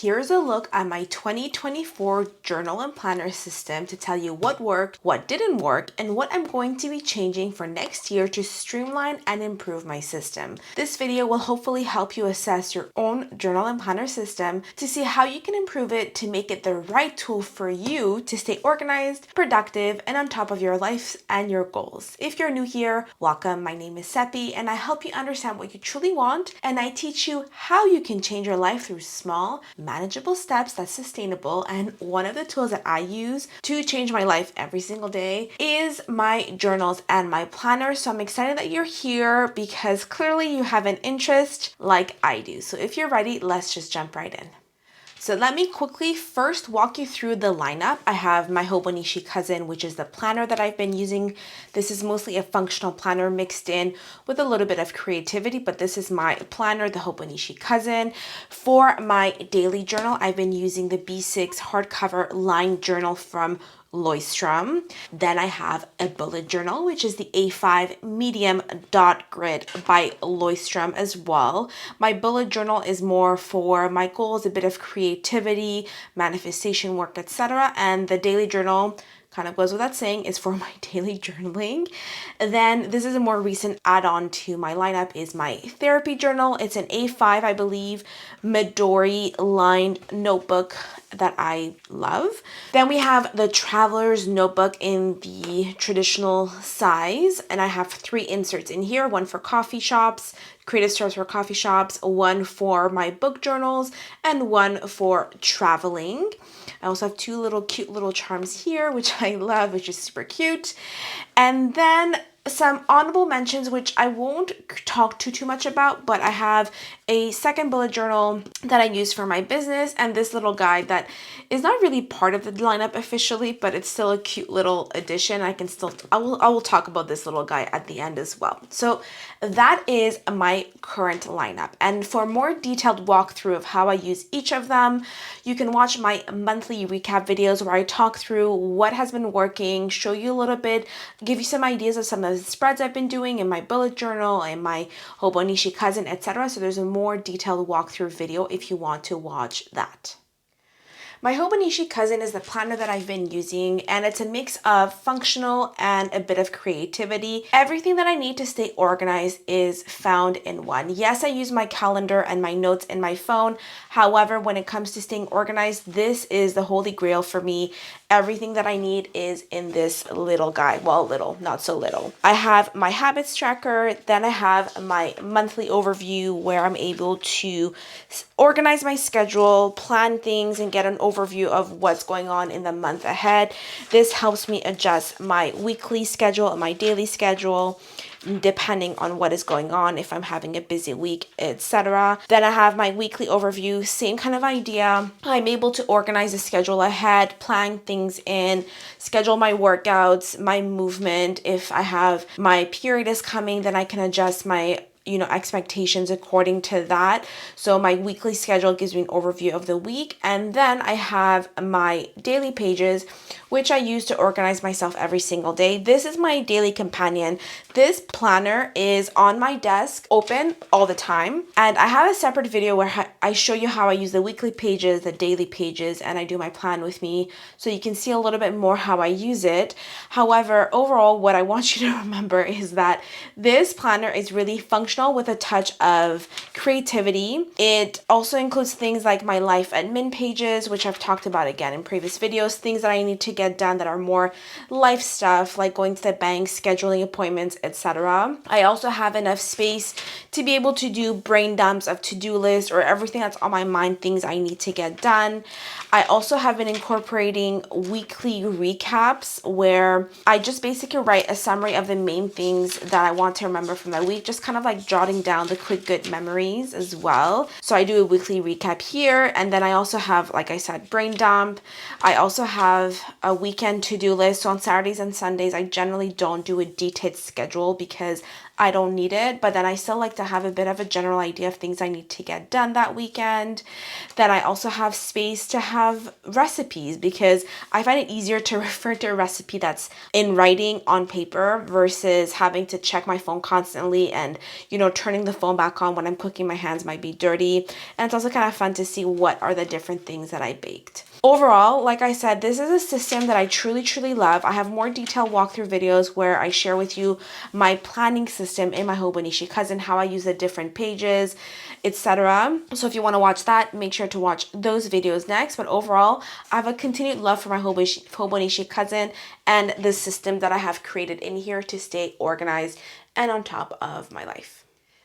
here's a look at my 2024 journal and planner system to tell you what worked, what didn't work, and what I'm going to be changing for next year to streamline and improve my system. This video will hopefully help you assess your own journal and planner system to see how you can improve it to make it the right tool for you to stay organized, productive, and on top of your life and your goals. If you're new here, welcome. My name is Seppi, and I help you understand what you truly want, and I teach you how you can change your life through small, manageable steps that's sustainable. And one of the tools that I use to change my life every single day is my journals and my planner. So I'm excited that you're here because clearly you have an interest like I do. So if you're ready, let's just jump right in. So let me quickly first walk you through the lineup. I have my Hobonichi Cousin, which is the planner that I've been using. This is mostly a functional planner mixed in with a little bit of creativity, but this is my planner, the Hobonichi Cousin. For my daily journal, I've been using the B6 hardcover lined journal from Leuchtturm. Then I have a bullet journal, which is the A5 medium dot grid by Leuchtturm as well. My bullet journal is more for my goals, a bit of creativity, manifestation work, etc. And the daily journal kind of goes without saying is for my daily journaling. Then this is a more recent add-on to my lineup is my therapy journal. It's an A5, I believe, Midori lined notebook that I love. Then we have the traveler's notebook in the traditional size, and I have 3 inserts in here, one for coffee shops, creative stores for coffee shops, one for my book journals, and one for traveling. I also have 2 cute little charms here, which I love, which is super cute. And then some honorable mentions, which I won't talk too much about, but I have a second bullet journal that I use for my business, and this little guide that is not really part of the lineup officially, but it's still a cute little addition. I will talk about this little guy at the end as well. So that is my current lineup. And for more detailed walkthrough of how I use each of them, you can watch my monthly recap videos where I talk through what has been working, show you a little bit, give you some ideas of some of the spreads I've been doing in my bullet journal and my Hobonichi Cousin, etc. So there's a more detailed walkthrough video if you want to watch that. My Hobonichi Cousin is the planner that I've been using, and it's a mix of functional and a bit of creativity. Everything that I need to stay organized is found in one. Yes, I use my calendar and my notes in my phone. However, when it comes to staying organized, this is the holy grail for me. Everything that I need is in this little guide. Well, little, not so little. I have my habits tracker. Then I have my monthly overview where I'm able to organize my schedule, plan things, and get an overview of what's going on in the month ahead. This helps me adjust my weekly schedule and my daily schedule depending on what is going on, if I'm having a busy week, etc. Then I have my weekly overview, same kind of idea. I'm able to organize the schedule ahead, plan things in, schedule my workouts, my movement. If I have my period is coming, then I can adjust my expectations according to that. So my weekly schedule gives me an overview of the week. And then I have my daily pages, which I use to organize myself every single day. This is my daily companion. This planner is on my desk, open all the time. And I have a separate video where I show you how I use the weekly pages, the daily pages, and I do my plan with me. So you can see a little bit more how I use it. However, overall, what I want you to remember is that this planner is really functional with a touch of creativity. It also includes things like my life admin pages, which I've talked about again in previous videos, things that I need to get done that are more life stuff, like going to the bank, scheduling appointments, etc. I also have enough space to be able to do brain dumps of to-do lists or everything that's on my mind, things I need to get done. I also have been incorporating weekly recaps where I just basically write a summary of the main things that I want to remember from that week, just kind of like jotting down the quick good memories as well. So I do a weekly recap here, and then I also have, like I said, brain dump. I also have a weekend to-do list. So on Saturdays and Sundays, I generally don't do a detailed schedule because I don't need it, but then I still like to have a bit of a general idea of things I need to get done that weekend. Then I also have space to have recipes because I find it easier to refer to a recipe that's in writing on paper versus having to check my phone constantly and, turning the phone back on when I'm cooking, my hands might be dirty. And it's also kind of fun to see what are the different things that I baked. Overall, like I said, this is a system that I truly, truly love. I have more detailed walkthrough videos where I share with you my planning system in my Hobonichi Cousin, how I use the different pages, etc. So if you want to watch that, make sure to watch those videos next. But overall, I have a continued love for my Hobonichi Cousin and the system that I have created in here to stay organized and on top of my life.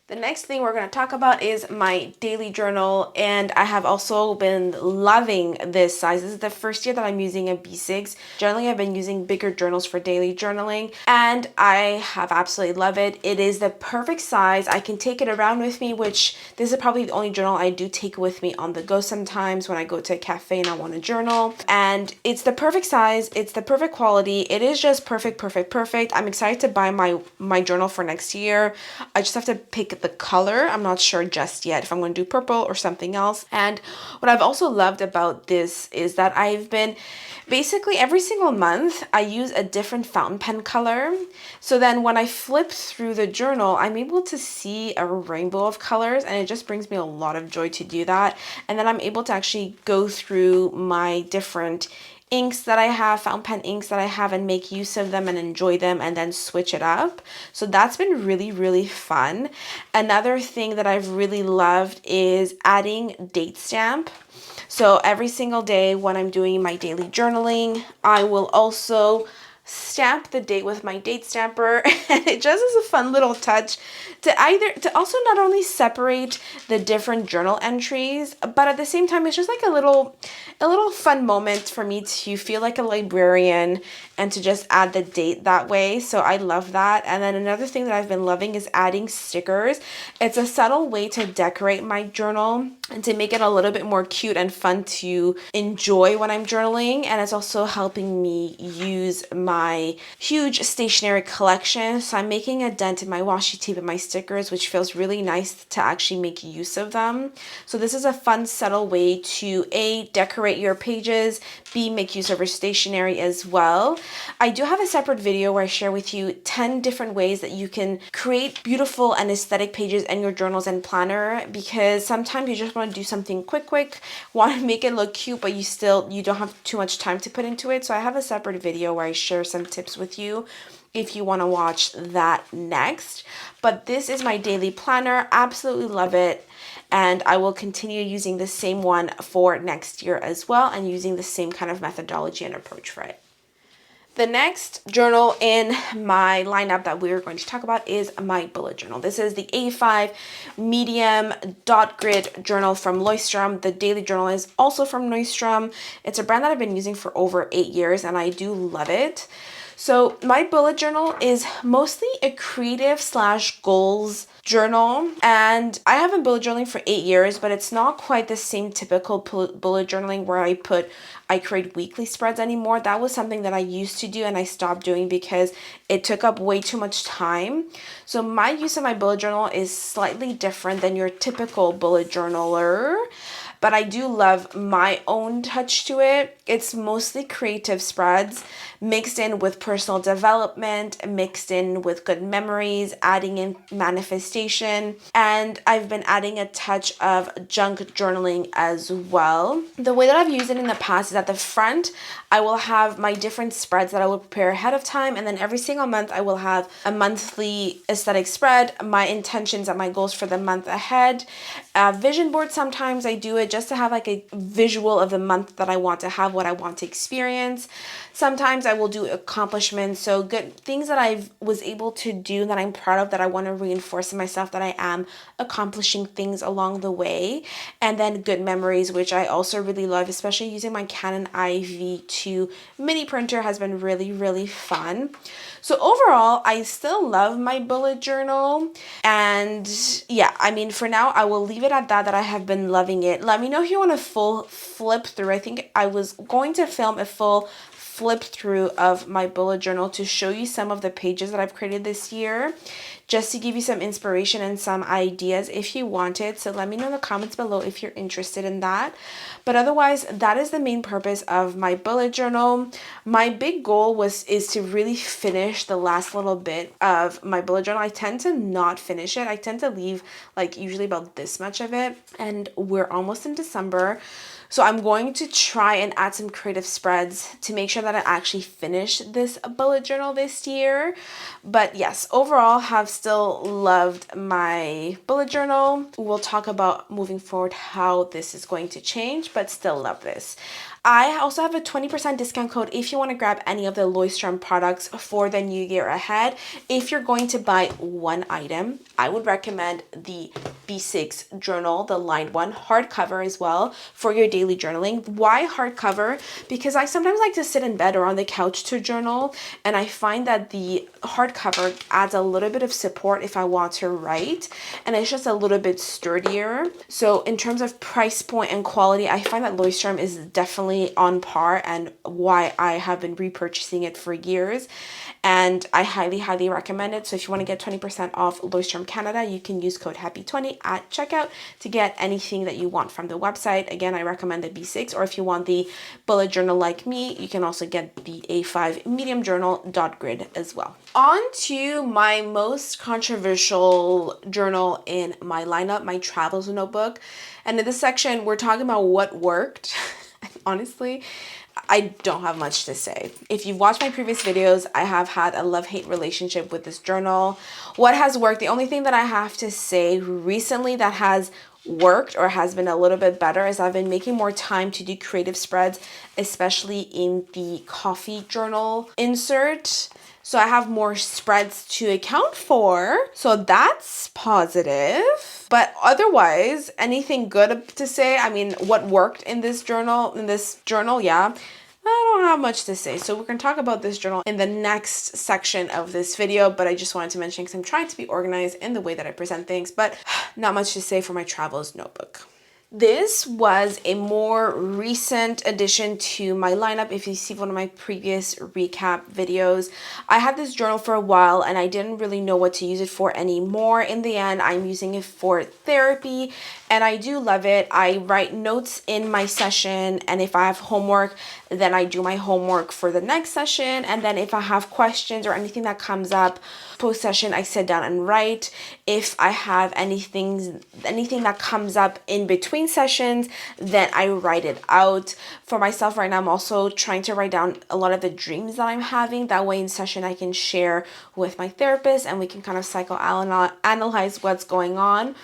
The next thing we're going to talk about is my daily journal, and I have also been loving this size. This is the first year that I'm using a B6. Generally, I've been using bigger journals for daily journaling, and I have absolutely loved it. It is the perfect size. I can take it around with me, which this is probably the only journal I do take with me on the go sometimes when I go to a cafe and I want to journal. And it's the perfect size. It's the perfect quality. It is just perfect, perfect, perfect. I'm excited to buy my journal for next year. I just have to pick the color. I'm not sure just yet if I'm going to do purple or something else. And what I've also loved about this is that I've been basically every single month I use a different fountain pen color. So then when I flip through the journal, I'm able to see a rainbow of colors, and it just brings me a lot of joy to do that. And then I'm able to actually go through my different inks that I have, fountain pen inks that I have, and make use of them and enjoy them and then switch it up. So that's been really, really fun. Another thing that I've really loved is adding date stamp. So every single day when I'm doing my daily journaling, I will also stamp the date with my date stamper, and it just is a fun little touch to also not only separate the different journal entries, but at the same time it's just like a little fun moment for me to feel like a librarian and to just add the date that way. So I love that. And then another thing that I've been loving is adding stickers. It's a subtle way to decorate my journal and to make it a little bit more cute and fun to enjoy when I'm journaling. And it's also helping me use my huge stationery collection. So I'm making a dent in my washi tape and my stickers, which feels really nice to actually make use of them. So this is a fun, subtle way to A, decorate your pages, B, make use of your stationery as well. I do have a separate video where I share with you 10 different ways that you can create beautiful and aesthetic pages in your journals and planner, because sometimes you just want to do something quick, want to make it look cute, but you don't have too much time to put into it. So I have a separate video where I share some tips with you if you want to watch that next. But this is my daily planner. Absolutely love it. And I will continue using the same one for next year as well, and using the same kind of methodology and approach for it. The next journal in my lineup that we're going to talk about is my bullet journal. This is the A5 medium dot grid journal from Leuchtturm. The daily journal is also from Leuchtturm. It's a brand that I've been using for over 8 years, and I do love it. So my bullet journal is mostly a creative / goals journal, and I have been bullet journaling for 8 years, but it's not quite the same typical bullet journaling where I create weekly spreads anymore. That was something that I used to do and I stopped doing because it took up way too much time. So my use of my bullet journal is slightly different than your typical bullet journaler, but I do love my own touch to it. It's mostly creative spreads mixed in with personal development, mixed in with good memories, adding in manifestation, and I've been adding a touch of junk journaling as well. The way that I've used it in the past is at the front, I will have my different spreads that I will prepare ahead of time, and then every single month I will have a monthly aesthetic spread, my intentions and my goals for the month ahead. Vision board, sometimes I do it just to have like a visual of the month that I want to have, what I want to experience. Sometimes I will do accomplishments, so good things that I was able to do that I'm proud of, that I want to reinforce in myself that I am accomplishing things along the way. And then good memories, which I also really love, especially using my Canon IV2 mini printer has been really, really fun. So overall, I still love my bullet journal, and yeah, I mean, for now, I will leave it at that I have been loving it. Let me know if you want a full flip through. I think I was going to film a full flip through of my bullet journal to show you some of the pages that I've created this year, just to give you some inspiration and some ideas if you want it. So let me know in the comments below if you're interested in that. But otherwise, that is the main purpose of my bullet journal. My big goal is to really finish the last little bit of my bullet journal. I tend to not finish it. I tend to leave like usually about this much of it, and we're almost in December. So I'm going to try and add some creative spreads to make sure that I actually finish this bullet journal this year. But yes, overall have still loved my bullet journal. We'll talk about moving forward how this is going to change, but still love this. I also have a 20% discount code if you want to grab any of the Leuchtturm products for the new year ahead. If you're going to buy one item, I would recommend the B6 journal, the lined one, hardcover as well for your daily journaling. Why hardcover? Because I sometimes like to sit in bed or on the couch to journal, and I find that the hardcover adds a little bit of support if I want to write, and it's just a little bit sturdier. So in terms of price point and quality, I find that Leuchtturm is definitely on par, and why I have been repurchasing it for years, and I highly recommend it. So if you want to get 20% off Leuchtturm Canada, you can use code HAPPY20 at checkout to get anything that you want from the website. Again, I recommend the B6, or if you want the bullet journal like me, you can also get the A5 medium journal dot grid as well. On to my most controversial journal in my lineup, my travels notebook. And in this section, we're talking about what worked. Honestly, I don't have much to say. If you've watched my previous videos, I have had a love-hate relationship with this journal. What has worked? The only thing that I have to say recently that has worked or has been a little bit better is I've been making more time to do creative spreads, especially in the coffee journal insert. So I have more spreads to account for. So that's positive. But otherwise, anything good to say? I mean, what worked in this journal, yeah. I don't have much to say. So we're going to talk about this journal in the next section of this video, but I just wanted to mention because I'm trying to be organized in the way that I present things, but not much to say for my travels notebook. This was a more recent addition to my lineup. If you see one of my previous recap videos, I had this journal for a while and I didn't really know what to use it for anymore. In the end, I'm using it for therapy and I do love it. I write notes in my session, and if I have homework, then I do my homework for the next session. And then if I have questions or anything that comes up post session, I sit down and write. If I have anything that comes up in between sessions, then I write it out. For myself right now, I'm also trying to write down a lot of the dreams that I'm having. That way in session I can share with my therapist and we can kind of psychoanalyze what's going on.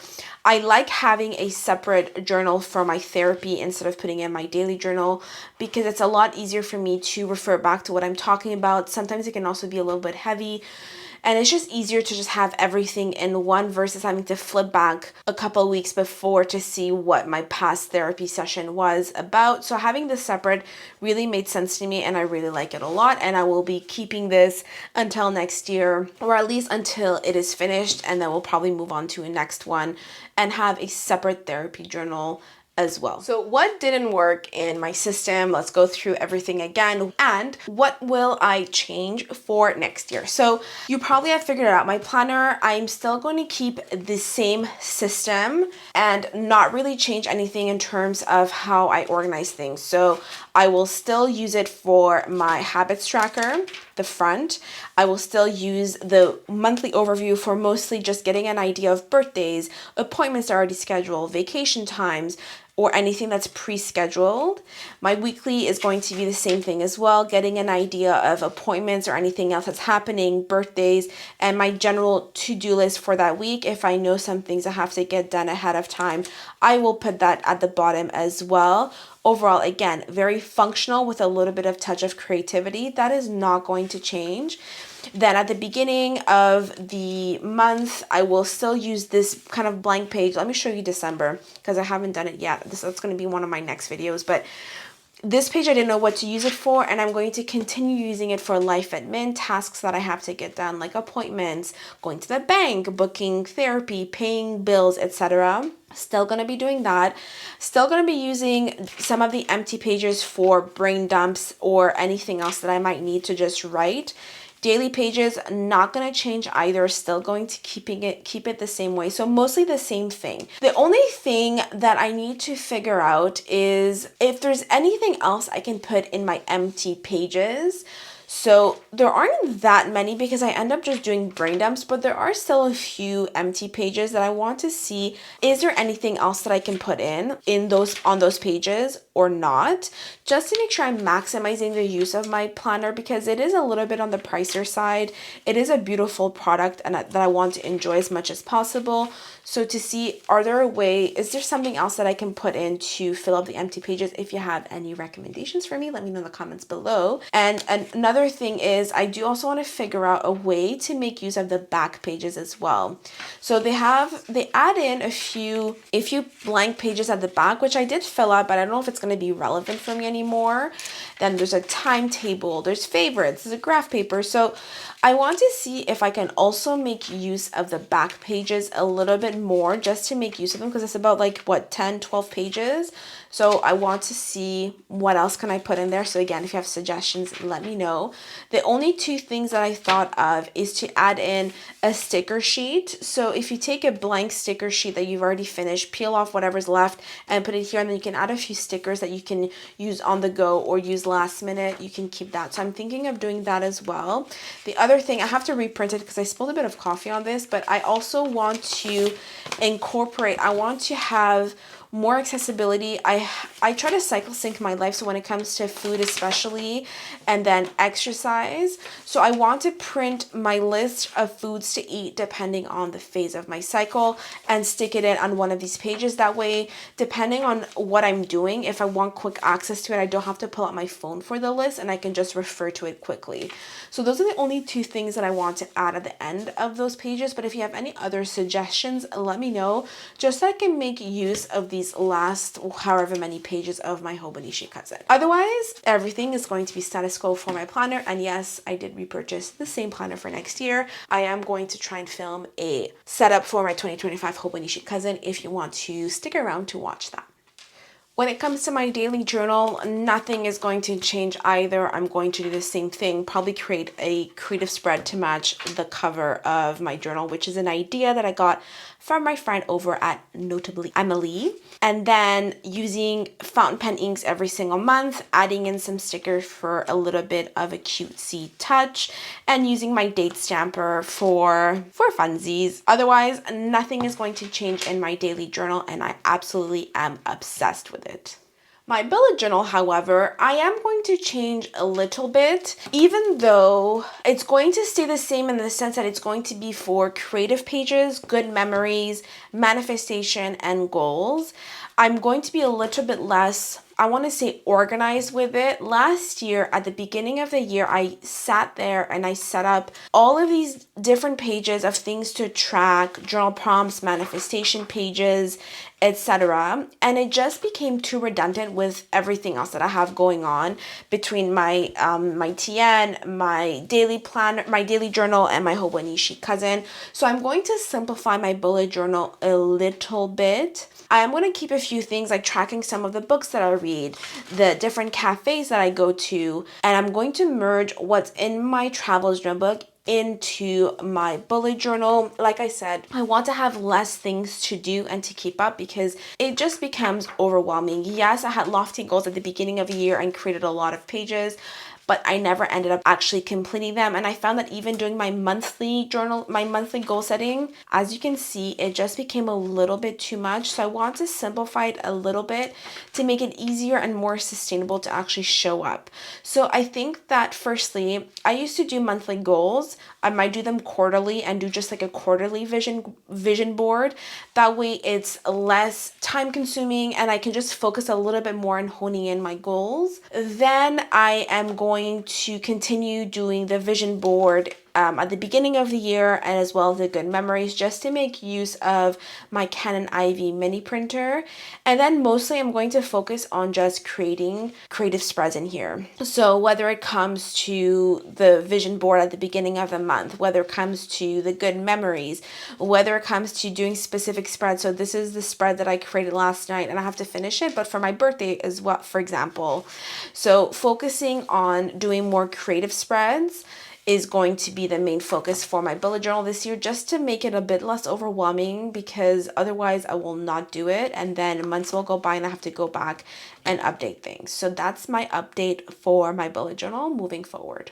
I like having a separate journal for my therapy instead of putting in my daily journal because it's a lot easier for me to refer back to what I'm talking about. Sometimes it can also be a little bit heavy. And it's just easier to just have everything in one versus having to flip back a couple weeks before to see what my past therapy session was about. So having this separate really made sense to me and I really like it a lot. And I will be keeping this until next year, or at least until it is finished. And then we'll probably move on to a next one and have a separate therapy journal as well. So what didn't work in my system? Let's go through everything again. And what will I change for next year? So you probably have figured it out. My planner, I'm still going to keep the same system and not really change anything in terms of how I organize things. So I will still use it for my habits tracker, the front. I will still use the monthly overview for mostly just getting an idea of birthdays, appointments already scheduled, vacation times, or anything that's pre-scheduled. My weekly is going to be the same thing as well, getting an idea of appointments or anything else that's happening, birthdays, and my general to-do list for that week. If I know some things I have to get done ahead of time, I will put that at the bottom as well. Overall, again, very functional with a little bit of touch of creativity. That is not going to change. Then at the beginning of the month, I will still use this kind of blank page. Let me show you December because I haven't done it yet. That's going to be one of my next videos. But this page, I didn't know what to use it for, and I'm going to continue using it for life admin tasks that I have to get done, like appointments, going to the bank, booking therapy, paying bills, etc. Still going to be doing that. Still going to be using some of the empty pages for brain dumps or anything else that I might need to just write. Daily pages, not going to change either, still going to keep it the same way. So mostly the same thing. The only thing that I need to figure out is if there's anything else I can put in my empty pages. So there aren't that many because I end up just doing brain dumps, but there are still a few empty pages that I want to see, is there anything else that I can put in those on those pages or not, just to make sure I'm maximizing the use of my planner, because it is a little bit on the pricier side. It is a beautiful product and that I want to enjoy as much as possible. So to see, is there something else that I can put in to fill up the empty pages? If you have any recommendations for me, let me know in the comments below. And another thing is, I do also want to figure out a way to make use of the back pages as well. So they add in a few blank pages at the back, which I did fill out, but I don't know if it's going to be relevant for me anymore. Then there's a timetable, there's favorites, there's a graph paper. So I want to see if I can also make use of the back pages a little bit more, just to make use of them, because it's about like what, 10-12 pages. So I want to see what else can I put in there. So again, if you have suggestions, let me know. The only two things that I thought of is to add in a sticker sheet. So if you take a blank sticker sheet that you've already finished, peel off whatever's left and put it here, and then you can add a few stickers that you can use on the go or use last minute. You can keep that. So I'm thinking of doing that as well. The other thing, I have to reprint it because I spilled a bit of coffee on this, but I also want to I want to have more accessibility. I try to cycle sync my life, so when it comes to food especially, and then exercise, so I want to print my list of foods to eat depending on the phase of my cycle and stick it in on one of these pages. That way, depending on what I'm doing, if I want quick access to it, I don't have to pull out my phone for the list and I can just refer to it quickly. So those are the only two things that I want to add at the end of those pages. But if you have any other suggestions, let me know, just so I can make use of these last however many pages of my Hobonichi Cousin. Otherwise, everything is going to be status quo for my planner. And yes, I did repurchase the same planner for next year. I am going to try and film a setup for my 2025 Hobonichi Cousin if you want to stick around to watch that. When it comes to my daily journal, nothing is going to change either. I'm going to do the same thing, probably create a creative spread to match the cover of my journal, which is an idea that I got from my friend over at Notably Emily. And then using fountain pen inks every single month, adding in some stickers for a little bit of a cutesy touch, and using my date stamper for funsies. Otherwise, nothing is going to change in my daily journal, and I absolutely am obsessed with it. My bullet journal, however, I am going to change a little bit, even though it's going to stay the same in the sense that it's going to be for creative pages, good memories, manifestation, and goals. I'm going to be a little bit less, I want to say, organized with it. Last year, at the beginning of the year, I sat there and I set up all of these different pages of things to track, journal prompts, manifestation pages, etc. And it just became too redundant with everything else that I have going on between my my TN, my daily planner, my daily journal, and my Hobonichi Cousin. So I'm going to simplify my bullet journal a little bit. I'm going to keep a few things like tracking some of the books that I read, the different cafes that I go to, and I'm going to merge what's in my travels journal book into my bullet journal. Like I said, I want to have less things to do and to keep up because it just becomes overwhelming. Yes, I had lofty goals at the beginning of the year and created a lot of pages, but I never ended up actually completing them. And I found that even doing my monthly journal, my monthly goal setting, as you can see, it just became a little bit too much. So I want to simplify it a little bit to make it easier and more sustainable to actually show up. So I think that firstly, I used to do monthly goals. I might do them quarterly and do just like a quarterly vision board. That way it's less time consuming and I can just focus a little bit more on honing in my goals. Then I am going to continue doing the vision board at the beginning of the year, and as well as the good memories, just to make use of my Canon IV mini printer. And then mostly I'm going to focus on just creating creative spreads in here. So whether it comes to the vision board at the beginning of the month, whether it comes to the good memories, whether it comes to doing specific spreads. So this is the spread that I created last night and I have to finish it, but for my birthday as well, for example. So focusing on doing more creative spreads is going to be the main focus for my bullet journal this year, just to make it a bit less overwhelming, because otherwise I will not do it and then months will go by and I have to go back and update things. So that's my update for my bullet journal moving forward.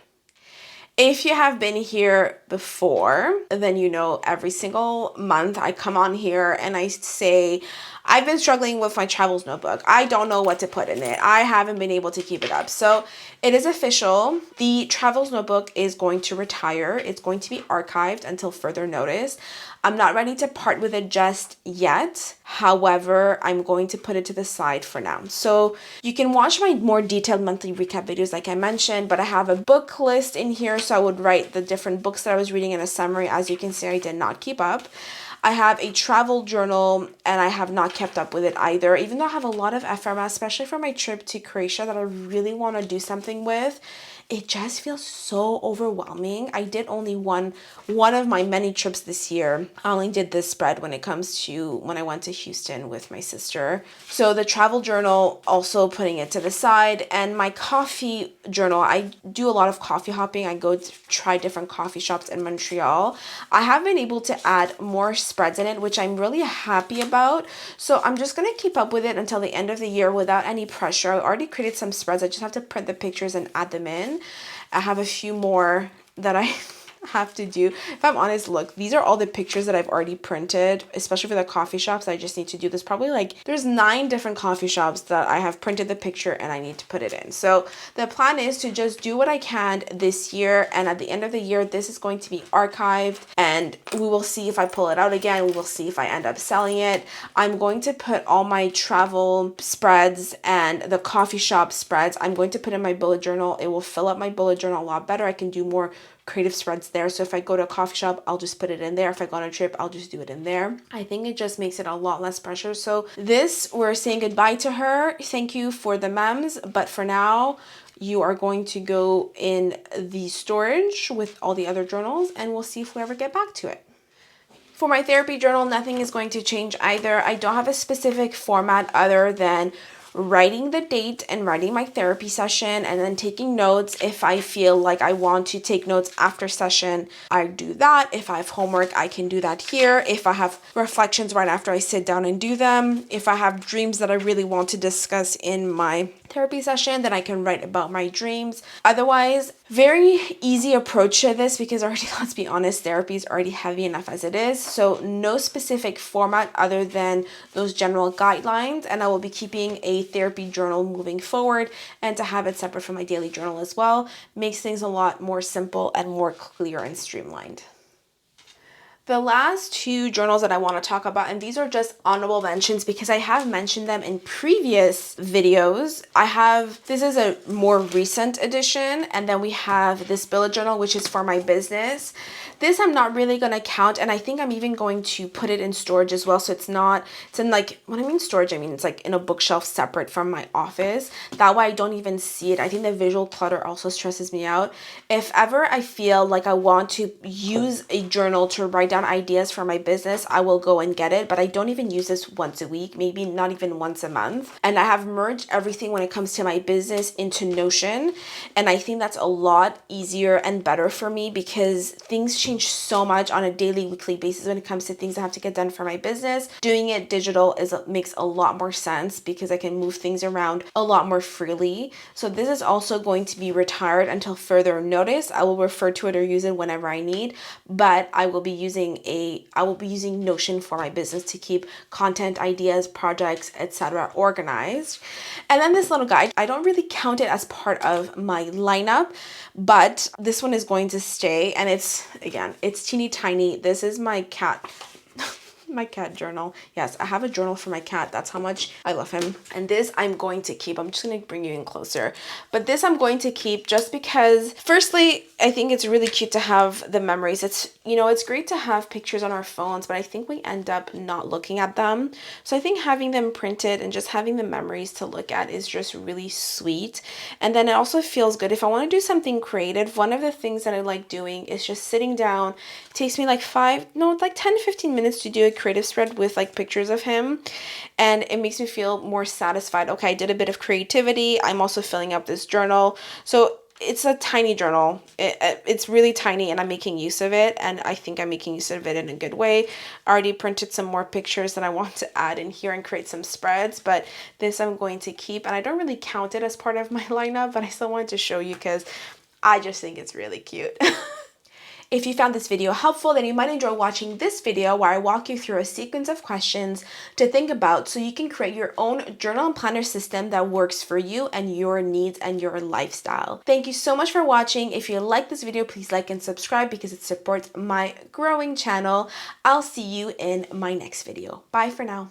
If you have been here before, then you know every single month I come on here and I say, I've been struggling with my travels notebook. I don't know what to put in it. I haven't been able to keep it up. So it is official. The travels notebook is going to retire. It's going to be archived until further notice. I'm not ready to part with it just yet. However, I'm going to put it to the side for now. So you can watch my more detailed monthly recap videos like I mentioned, but I have a book list in here. So I would write the different books that I was reading in a summary. As you can see, I did not keep up. I have a travel journal and I have not kept up with it either, even though I have a lot of ephemera, especially for my trip to Croatia that I really want to do something with. It just feels so overwhelming. I did only one of my many trips this year. I only did this spread when it comes to when I went to Houston with my sister. So the travel journal, also putting it to the side, and my coffee journal. I do a lot of coffee hopping. I go to try different coffee shops in Montreal. I have been able to add more spreads in it, which I'm really happy about. So I'm just going to keep up with it until the end of the year without any pressure. I already created some spreads. I just have to print the pictures and add them in. I have a few more that I have to do. If I'm honest, look, these are all the pictures that I've already printed, especially for the coffee shops. I just need to do this. Probably like there's 9 different coffee shops that I have printed the picture and I need to put it in. So the plan is to just do what I can this year, and at the end of the year this is going to be archived and we will see if I pull it out again. We will see if I end up selling it. I'm going to put all my travel spreads and the coffee shop spreads, I'm going to put in my bullet journal. It will fill up my bullet journal a lot better. I can do more creative spreads there. So if I go to a coffee shop, I'll just put it in there. If I go on a trip, I'll just do it in there. I think it just makes it a lot less pressure. So this, we're saying goodbye to her. Thank you for the mems, but for now you are going to go in the storage with all the other journals, and we'll see if we ever get back to it. For my therapy journal, nothing is going to change either. I don't have a specific format other than writing the date and writing my therapy session and then taking notes. If I feel like I want to take notes after session, I do that. If I have homework, I can do that here. If I have reflections right after I sit down and do them. If I have dreams that I really want to discuss in my therapy session, then I can write about my dreams. Otherwise, very easy approach to this because already, let's be honest, therapy is already heavy enough as it is. So no specific format other than those general guidelines, and I will be keeping a therapy journal moving forward, and to have it separate from my daily journal as well makes things a lot more simple and more clear and streamlined. The last 2 journals that I want to talk about, and these are just honorable mentions because I have mentioned them in previous videos. This is a more recent edition, and then we have this bullet journal, which is for my business. This I'm not really going to count, and I think I'm even going to put it in storage as well. So it's in like, when I mean storage, I mean it's like in a bookshelf separate from my office. That way I don't even see it. I think the visual clutter also stresses me out. If ever I feel like I want to use a journal to write down ideas for my business, I will go and get it, but I don't even use this once a week, maybe not even once a month. And I have merged everything when it comes to my business into Notion, and I think that's a lot easier and better for me because things change so much on a daily, weekly basis when it comes to things I have to get done for my business. Doing it digital makes a lot more sense because I can move things around a lot more freely. So this is also going to be retired until further notice. I will refer to it or use it whenever I need, but I will be using Notion for my business to keep content, ideas, projects, etc. organized. And then this little guide, I don't really count it as part of my lineup, but this one is going to stay, and it's teeny tiny. This is my cat journal. Yes, I have a journal for my cat. That's how much I love him. And this I'm going to keep. I'm just going to bring you in closer. But this I'm going to keep just because, firstly, I think it's really cute to have the memories. It's great to have pictures on our phones, but I think we end up not looking at them. So I think having them printed and just having the memories to look at is just really sweet. And then it also feels good. If I want to do something creative, one of the things that I like doing is just sitting down. It takes me like 10-15 minutes to do a creative spread with like pictures of him, and it makes me feel more satisfied. Okay, I did a bit of creativity. I'm also filling up this journal. So it's a tiny journal. It's really tiny, and I'm making use of it, and I think I'm making use of it in a good way. I already printed some more pictures that I want to add in here and create some spreads, but this I'm going to keep, and I don't really count it as part of my lineup, but I still wanted to show you because I just think it's really cute. If you found this video helpful, then you might enjoy watching this video where I walk you through a sequence of questions to think about so you can create your own journal and planner system that works for you and your needs and your lifestyle. Thank you so much for watching. If you like this video, please like and subscribe because it supports my growing channel. I'll see you in my next video. Bye for now.